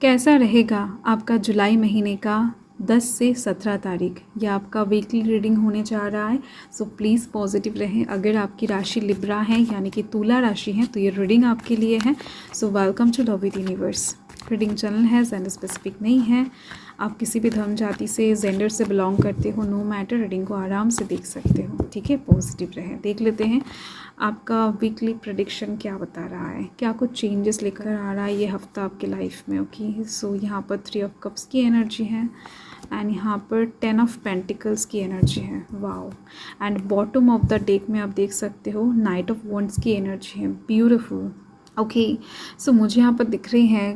कैसा रहेगा आपका जुलाई महीने का 10 से 17 तारीख? यह आपका वीकली रीडिंग होने जा रहा है। सो प्लीज़ पॉजिटिव रहें। अगर आपकी राशि लिब्रा है यानी कि तुला राशि है तो ये रीडिंग आपके लिए है। So welcome to love with universe. Reading channel है, जेंडर स्पेसिफिक नहीं है। आप किसी भी धर्म जाति से जेंडर से बिलोंग करते हो, नो मैटर, रीडिंग को आराम से देख सकते हो। ठीक है, पॉजिटिव रहें। देख लेते हैं आपका वीकली प्रेडिक्शन क्या बता रहा है, क्या कुछ चेंजेस लेकर आ रहा है ये हफ्ता आपके लाइफ में। ओके, सो यहाँ पर 3 ऑफ कप्स की एनर्जी है एंड यहाँ पर 10 ऑफ पेंटिकल्स की एनर्जी है। Wow. And bottom of the deck में आप देख सकते हो नाइट ऑफ वॉन्ड्स की एनर्जी है। ब्यूटिफुल। ओके, सो मुझे यहाँ पर दिख रही है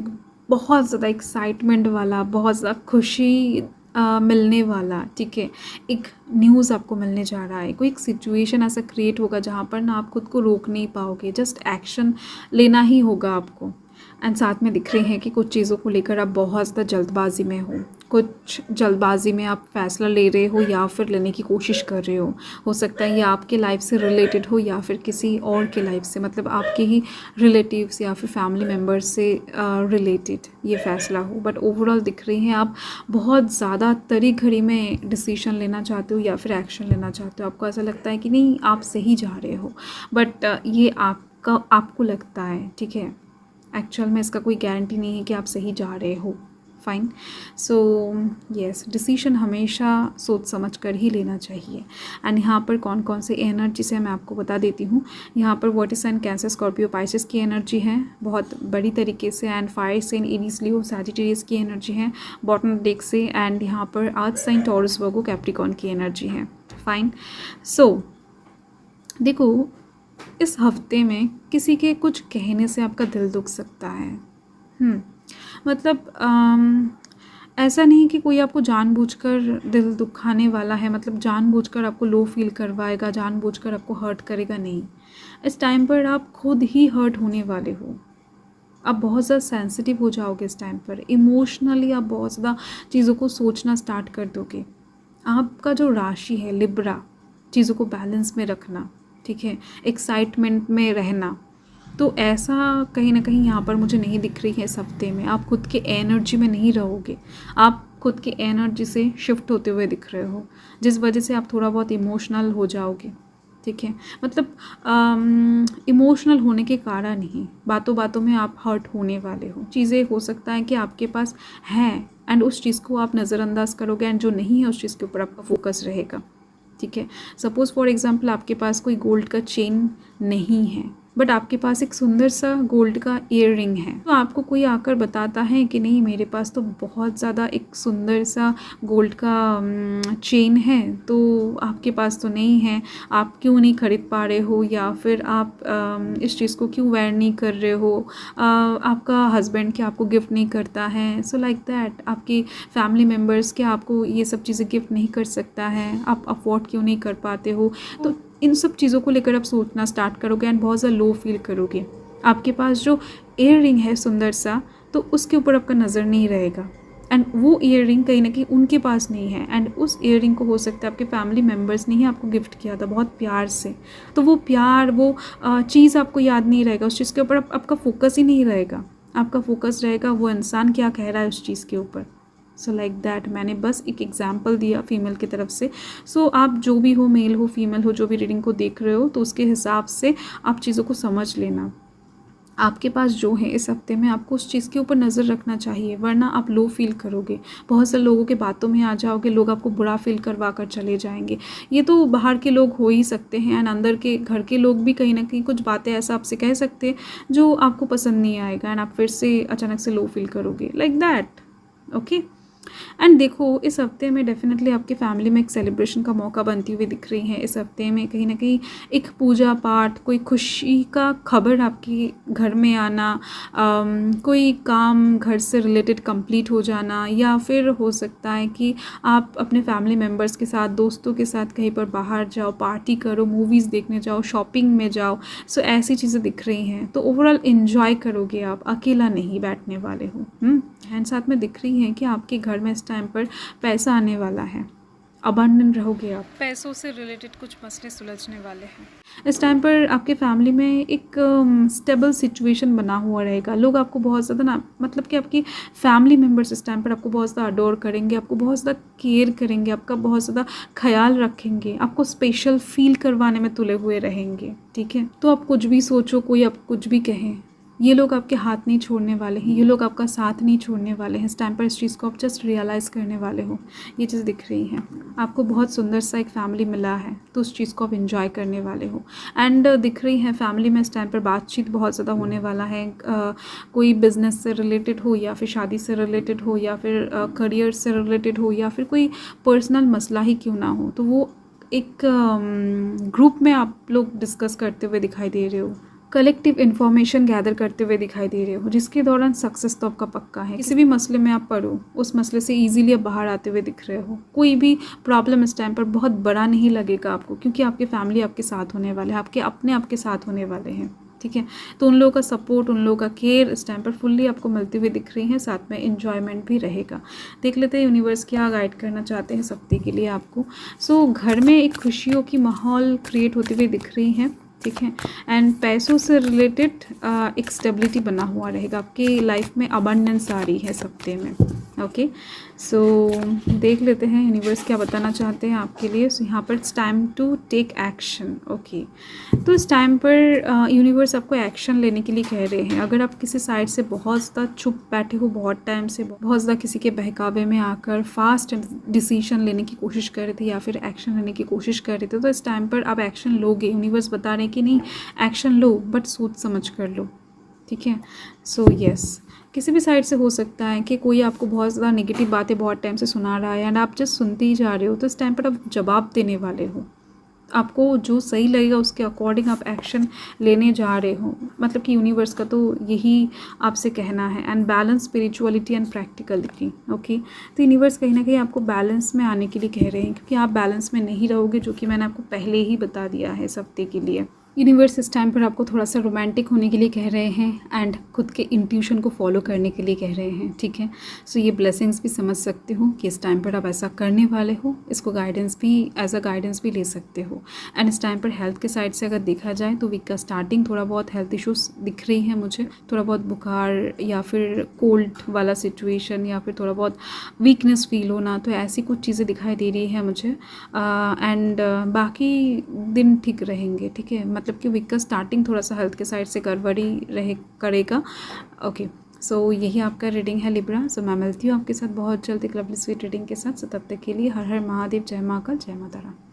बहुत ज़्यादा एक्साइटमेंट वाला, बहुत ज़्यादा खुशी मिलने वाला। ठीक है, एक न्यूज़ आपको मिलने जा रहा है। कोई एक सिचुएशन ऐसा क्रिएट होगा जहाँ पर ना आप खुद को रोक नहीं पाओगे, जस्ट एक्शन लेना ही होगा आपको। एंड साथ में दिख रही हैं कि कुछ चीज़ों को लेकर आप बहुत ज़्यादा जल्दबाजी में हो। कुछ जल्दबाजी में आप फैसला ले रहे हो या फिर लेने की कोशिश कर रहे हो सकता है ये आपके लाइफ से रिलेटेड हो या फिर किसी और के लाइफ से, मतलब आपके ही रिलेटिव्स या फिर फैमिली मेम्बर्स से रिलेटेड ये फ़ैसला हो। बट ओवरऑल दिख रही हैं आप बहुत ज़्यादा तरी घड़ी में डिसीजन लेना चाहते हो या फिर एक्शन लेना चाहते हो। आपको ऐसा लगता है कि नहीं आप सही जा रहे हो, बट ये आपको लगता है। ठीक है, एक्चुअल में इसका कोई गारंटी नहीं है कि आप सही जा रहे हो। फाइन। सो यस, डिसीजन हमेशा सोच समझ कर ही लेना चाहिए। एंड यहाँ पर कौन कौन से एनर्जी से मैं आपको बता देती हूँ। यहाँ पर water sign cancer Scorpio Pisces की एनर्जी है बहुत बड़ी तरीके से। And fire sign Aries Leo Sagittarius की एनर्जी है बॉटम डेक से। एंड यहाँ पर earth sign Taurus Virgo Capricorn की एनर्जी है। फाइन। सो देखो, इस हफ्ते में किसी के कुछ कहने से आपका दिल दुख सकता है। मतलब ऐसा नहीं कि कोई आपको जानबूझकर दिल दुखाने वाला है, मतलब जानबूझकर आपको लो फील करवाएगा, जानबूझकर आपको हर्ट करेगा, नहीं। इस टाइम पर आप खुद ही हर्ट होने वाले हो। आप बहुत ज़्यादा सेंसिटिव हो जाओगे इस टाइम पर। इमोशनली आप बहुत ज़्यादा चीज़ों को सोचना स्टार्ट कर दोगे। आपका जो राशि है लिब्रा, चीज़ों को बैलेंस में रखना, ठीक है, एक्साइटमेंट में रहना, तो ऐसा कहीं ना कहीं यहाँ पर मुझे नहीं दिख रही है इस हफ्ते में। आप खुद के एनर्जी में नहीं रहोगे, आप खुद के एनर्जी से शिफ्ट होते हुए दिख रहे हो, जिस वजह से आप थोड़ा बहुत इमोशनल हो जाओगे। ठीक है, मतलब इमोशनल होने के कारण ही बातों बातों में आप हर्ट होने वाले हो। चीज़ें हो सकता है कि आपके पास हैं एंड उस चीज़ को आप नज़रअंदाज करोगे, एंड जो नहीं है उस चीज़ के ऊपर आपका फोकस रहेगा। ठीक है, सपोज़ फॉर एग्जांपल आपके पास कोई गोल्ड का चेन नहीं है, बट आपके पास एक सुंदर सा गोल्ड का ईयर रिंग है, तो आपको कोई आकर बताता है कि नहीं मेरे पास तो बहुत ज़्यादा एक सुंदर सा गोल्ड का चेन है, तो आपके पास तो नहीं है, आप क्यों नहीं खरीद पा रहे हो, या फिर आप इस चीज़ को क्यों वेयर नहीं कर रहे हो, आपका हस्बैंड क्या आपको गिफ्ट नहीं करता है, सो लाइक दैट, आपकी फैमिली मेम्बर्स क्या आपको ये सब चीज़ें गिफ्ट नहीं कर सकता है, आप अफोर्ड क्यों नहीं कर पाते हो। तो इन सब चीज़ों को लेकर आप सोचना स्टार्ट करोगे एंड बहुत ज़्यादा लो फील करोगे। आपके पास जो ईयर रिंग है सुंदर सा, तो उसके ऊपर आपका नज़र नहीं रहेगा, एंड वो ईयर रिंग कहीं ना कहीं उनके पास नहीं है, एंड उस ईयर रिंग को हो सकता है आपके फैमिली मेम्बर्स ने ही आपको गिफ्ट किया था बहुत प्यार से। तो वो प्यार, वो चीज़ आपको याद नहीं रहेगा, उस चीज़ के ऊपर आपका फोकस ही नहीं रहेगा। आपका फोकस रहेगा वो इंसान क्या कह रहा है उस चीज़ के ऊपर। सो लाइक दैट, मैंने बस एक एग्जाम्पल दिया फीमेल की तरफ से। सो आप जो भी हो, मेल हो फीमेल हो, जो भी रीडिंग को देख रहे हो, तो उसके हिसाब से आप चीज़ों को समझ लेना। आपके पास जो है इस हफ्ते में आपको उस चीज़ के ऊपर नज़र रखना चाहिए, वरना आप लो फील करोगे, बहुत से लोगों के बातों में आ जाओगे, लोग आपको बुरा फील करवा कर चले जाएंगे। ये तो बाहर के लोग हो ही सकते हैं, एंड अंदर के घर के लोग भी कहीं ना कहीं कुछ बातें ऐसा आपसे कह सकते हैं जो आपको पसंद नहीं आएगा, एंड आप फिर से अचानक से लो फील करोगे, लाइक दैट। ओके, एंड देखो इस हफ्ते में डेफिनेटली आपके फैमिली में एक सेलिब्रेशन का मौका बनती हुई दिख रही है। इस हफ्ते में कहीं ना कहीं एक पूजा पाठ, कोई खुशी का खबर आपके घर में आना, कोई काम घर से रिलेटेड कंप्लीट हो जाना, या फिर हो सकता है कि आप अपने फैमिली मेम्बर्स के साथ, दोस्तों के साथ कहीं पर बाहर जाओ, पार्टी करो, मूवीज़ देखने जाओ, शॉपिंग में जाओ। सो ऐसी चीज़ें दिख रही हैं, तो ओवरऑल इन्जॉय करोगे आप, अकेला नहीं बैठने वाले हो। एंड साथ में दिख रही हैं कि आपके घर में इस टाइम पर पैसा आने वाला है। अबंडन रहोगे आप। पैसों से रिलेटेड कुछ मसले सुलझने वाले हैं। इस टाइम पर आपके फैमिली में एक स्टेबल सिचुएशन बना हुआ रहेगा। लोग आपको बहुत ज़्यादा ना, मतलब कि आपकी फैमिली मेम्बर्स इस टाइम पर आपको बहुत ज़्यादा अडोर करेंगे, आपको बहुत ज़्यादा केयर करेंगे, आपका बहुत ज़्यादा ख्याल रखेंगे, आपको स्पेशल फील करवाने में तुले हुए रहेंगे, ठीक है। तो आप कुछ भी सोचो, कोई आप कुछ भी कहें, ये लोग आपके हाथ नहीं छोड़ने वाले हैं, ये लोग आपका साथ नहीं छोड़ने वाले हैं। इस टाइम पर इस चीज़ को आप जस्ट रियलाइज़ करने वाले हो। ये चीज़ दिख रही है आपको, बहुत सुंदर सा एक फैमिली मिला है, तो उस चीज़ को आप एंजॉय करने वाले हो। एंड दिख रही है फैमिली में इस टाइम पर बातचीत बहुत ज़्यादा होने वाला है। कोई बिजनेस से रिलेटेड हो, या फिर शादी से रिलेटेड हो, या फिर करियर से रिलेटेड हो, या फिर कोई पर्सनल मसला ही क्यों ना हो, तो वो एक ग्रुप में आप लोग डिस्कस करते हुए दिखाई दे रहे हो। कलेक्टिव इन्फॉर्मेशन गैदर करते हुए दिखाई दे रहे हो, जिसके दौरान सक्सेस तो आपका पक्का है। किसी भी मसले में आप पढ़ो, उस मसले से इजीली आप बाहर आते हुए दिख रहे हो। कोई भी प्रॉब्लम इस टाइम पर बहुत बड़ा नहीं लगेगा आपको, क्योंकि आपकी फैमिली आपके साथ होने वाले हैं, आपके अपने आपके साथ होने वाले हैं, ठीक है। तो उन लोगों का सपोर्ट, उन लोगों का केयर इस टाइम पर फुल्ली आपको मिलती हुई दिख रही है। साथ में इन्जॉयमेंट भी रहेगा। देख लेते हैं यूनिवर्स क्या गाइड करना चाहते हैं सप्ताह के लिए आपको। सो घर में एक खुशियों की माहौल क्रिएट होती हुई दिख रही है, ठीक है। एंड पैसों से रिलेटेड एक स्टेबिलिटी बना हुआ रहेगा। आपकी लाइफ में अबंडेंस आ रही है सप्ताह में, ओके। सो देख लेते हैं यूनिवर्स क्या बताना चाहते हैं आपके लिए। सो यहाँ पर it's time to take action, okay. तो इस टाइम पर यूनिवर्स आपको एक्शन लेने के लिए कह रहे हैं। अगर आप किसी साइड से बहुत ज़्यादा चुप बैठे हो, बहुत टाइम से बहुत ज़्यादा किसी के बहकावे में आकर फास्ट डिसीजन लेने की कोशिश कर रहे थे, या फिर एक्शन लेने की कोशिश कर रहे थे, तो इस टाइम पर आप एक्शन लोगे। यूनिवर्स बता रहे हैं कि नहीं, एक्शन लो, बट सोच समझ कर लो, ठीक है। सो यस, किसी भी साइड से हो सकता है कि कोई आपको बहुत ज़्यादा नेगेटिव बातें बहुत टाइम से सुना रहा है, एंड आप जस्ट सुनते ही जा रहे हो। तो इस टाइम पर आप जवाब देने वाले हो। आपको जो सही लगेगा उसके अकॉर्डिंग आप एक्शन लेने जा रहे हो। मतलब कि यूनिवर्स का तो यही आपसे कहना है। And balance spirituality and practicality, okay. तो यूनिवर्स कहीं ना कहीं आपको बैलेंस में आने के लिए कह रहे हैं, क्योंकि आप बैलेंस में नहीं रहोगे, जो कि मैंने आपको पहले ही बता दिया है इस हफ्ते के लिए। यूनिवर्स इस टाइम पर आपको थोड़ा सा रोमांटिक होने के लिए कह रहे हैं, एंड खुद के इंट्यूशन को फॉलो करने के लिए कह रहे हैं, ठीक है। सो ये ब्लेसिंग्स भी समझ सकते हो कि इस टाइम पर आप ऐसा करने वाले हो। इसको गाइडेंस भी, एज अ गाइडेंस भी ले सकते हो। एंड इस टाइम पर हेल्थ के साइड से अगर देखा जाए तो वीक का स्टार्टिंग, थोड़ा बहुत हेल्थ इश्यूज दिख रही है मुझे, थोड़ा बहुत बुखार या फिर कोल्ड वाला सिचुएशन, या फिर थोड़ा बहुत वीकनेस फील होना, तो ऐसी कुछ चीज़ें दिखाई दे रही है मुझे। एंड बाकी दिन ठीक रहेंगे, ठीक है। मतलब कि वीक का स्टार्टिंग थोड़ा सा हेल्थ के साइड से गड़बड़ी रहे करेगा, ओके। सो यही आपका रीडिंग है लिब्रा। सो मैं मिलती हूँ आपके साथ बहुत जल्द एक लवली स्वीट रीडिंग के साथ। सो तब तक के लिए हर हर महादेव, जय महाकाल, जय माता रानी।